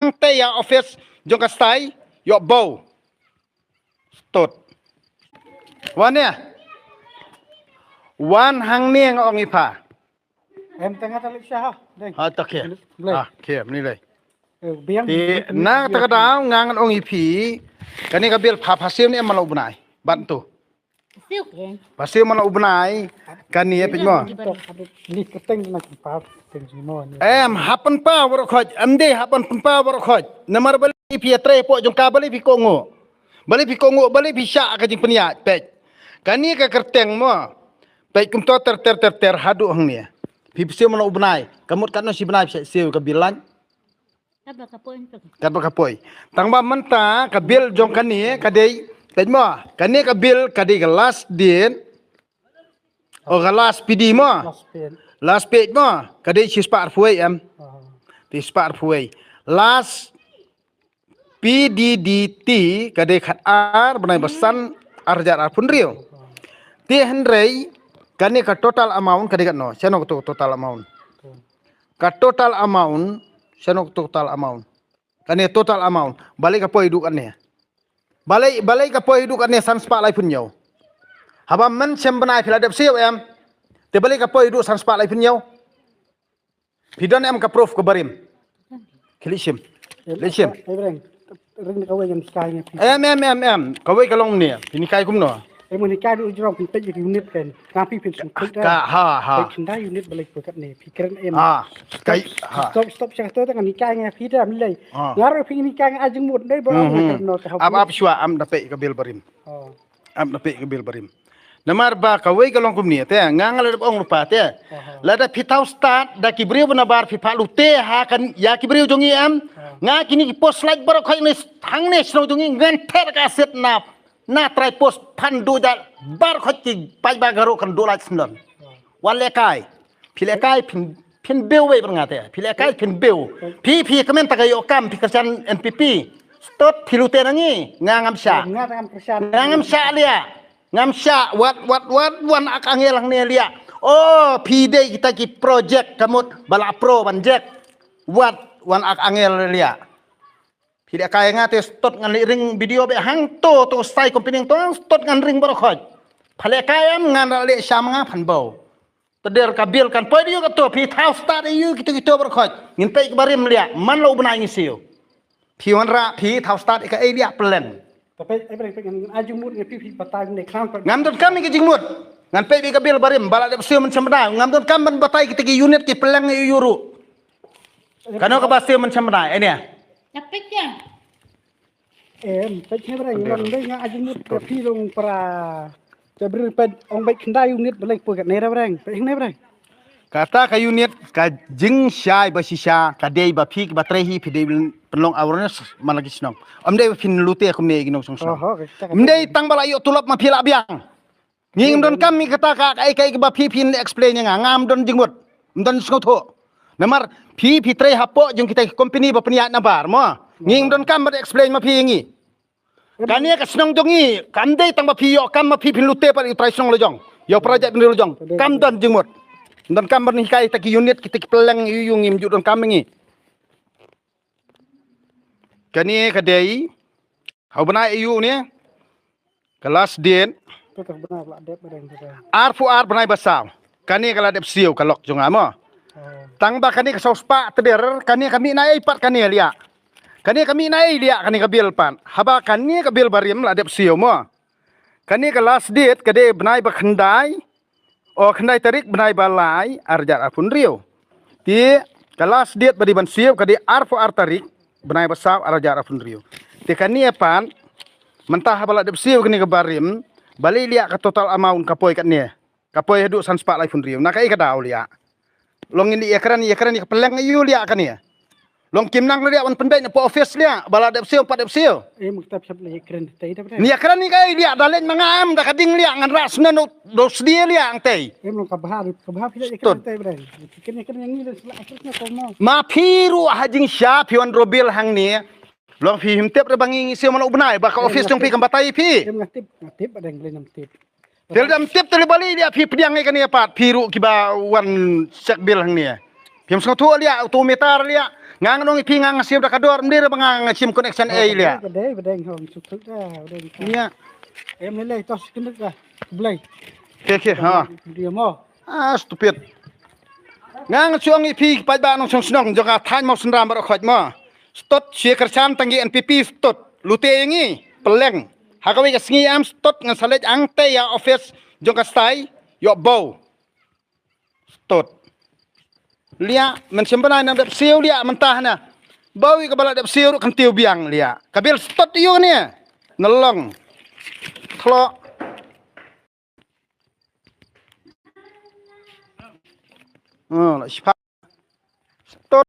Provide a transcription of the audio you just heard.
hang te ya office jong ka stai yo bow tot wan ya wan hang niang ong ipa em tengah talik syah deng ha tak ya ke ni lai biang ti na ta da ngang ong ipi kani ka bil pha phasim ni malau bunai bantu Siêu kìa. phasim malau bunai kani pe mo ni keteng nak pa teng simo ni em hapan pa wor khoj amde hapan pa wor khoj namar bali ipi tre po jong ka bali pi kongo bali pi sya ka jing penia pe kani ka kerteng mo pe kum to ter hadu hang ni pi phasim malau bunai kamut kan no si bunai siu ka bilan Apa kapoin tu? kat bakapoi tangba menta kabil jong kani kadai tejmo kani kabil kadai gelas din o gelas pidi mo laspin last page mo kadai sispar fuai am ti spar fuai last PDDT kadai khat ar benai besan arjar pun rio ti henrei kani ka total amount kadai kat no senok tu total amount ka total amount senok total amount kani total amount balik ka po hidup kan ni balik ka po hidup kan ni sans pa lai pun yo haba man sem banai phila dep siu em te balik ka po hidup sans pa lai pun yo pidon em ka proof ka barim kilishim lishim reng reng ka wayan sky ni em ka wei ka long ni ini kai kum no em ni ka du jrong pin pe unit kan ka pi pin sum klik ka ha kan da unit balik pekat ni pikiran em kai ha stop syah tu dengan nikah dengan pi dah milai ngar pi nikah dengan ajeng mut dai bolong nak no ka ab shwa am dape ka bil barim am dape ka bil barim namar ba ka wei ka long kum ni te ngangal ong lupa te la da pitau start da kibriu bana bar fi palu te ha kan ya kibriu jongi am nga kini post like bar khoi ni hang ne sno jongi ngan ter ka set na try post pan du da bar khoi ti pai ba garo kan do la snon wale kai phile kai pin beu wei bar ngate phile kai pin beu pi kamen ta yo kam pi kasan NPP stot philu te nangi ngam sya ngam sya lia ngam sya wat wan ak angel ang lia oh pi de kita ki project kamut bala pro banjek wat wan ak angel lia pi de kai ngate stot ngan ring video be hang to sai company to stot ngan ring bar khoj phale kai am ngan le syam nga phan bau teder kabil kan poi dio ka to pi thau start yu kita bar khoj ngin pe barim lia man lo bna ngisiu pi wan ra pi thau start ka e lia plan tapi ai pengen ajeng mut ni pi batai ni kram ngam don kami ke jingmut ngan pe bi kabil barim bala de siu men semda ngam don kam ban batai kita ki unit ki pelang yuru kano ka basiu men semda ini Capek ya? em pe che bra ngam dai nga ajeng mut pi long para jabri pe ong bai kendai unit balik pekat ni ra brang pe ni brang kata ka unit ka jing syai ba sisha ka dei ba phik ba trehi phi dei penlong awareness malagi snong amde fin lute kum ne ginong song song amde tang bala yo tulap ma phila biang nging don kami kata ka kai ba phi phin explain nga ngam don jingmut don sngo tho namar phi tre hapo jung kita company ba peniat na bar mo nging don kam ba explain ma phi ngi kania ka snong jongi kamde tang ba phi yo kam ma phi phin lute pa trai snong lo jong yo project ni lo jong kam don jingmut dan kamar ni kai taki unit kita pelang yung im judon kami ni kani kadai hau bana iu ni kelas den tu benar la dep brang ar fu ar banai basau kani kala dep siu kalok jong amo tang ba kani ka sospa teder kani kami nai pat kani lia kani kami nai lia kani kabil pan haba kani kabil barim la dep siu mo kani kelas det kade banai ba khandai oh kendai tarik benai balai arjar apun rio ti kelas diet badi ban siap kadi arfo artarik benai basau arjar apun rio ti kani epan mentah bala dep siap kini kebarim bali lia ka total amount kapoi kat ni kapoi hidup sans pak lai pun rio nakai ka dau lia long ini ekran ni peleng yu lia kan ni long kimnang lia wan pendai na po office lia bala dep siap pat dep siap em kitab sab le ekran tai dah ni ekran ni kai lia dalen mangam da kading lia ngan ras na dos dia lia ang tei em long kabah pila ekran tai brang ekran yang ni le ekran ko mo ma phiru hajing sya phiwan robil hang ni long phi himtep re bangi ngisi mana ubnai ba ka office jong phi kam batai phi em ngatip brang le nam tip tel dam tip tele bali dia phi pdiang ngai kani pat phiru kiba wan sek bil hang ni phim so thu lia autometer lia ngang nong ipi ngang siap dah kador mdir bangang sim connection A lia Bedeng hong sukses dah bedeng. nya Em nilai tos kena dah. Belai. ke ha Dia mau. stupid ngang chuang ipi pai ba nong song snong joka than mo sunram bar khoj mo stot sie kersan tangi NPP stot lute yangi peleng hakawi ka sngi am stot ngan salet ang te ya office joka stai yo bow stot lia men sembana nam dap siu lia mentah na bawi ka bala dap siu kan tiu biang lia kabil stot yu ni nelong klo la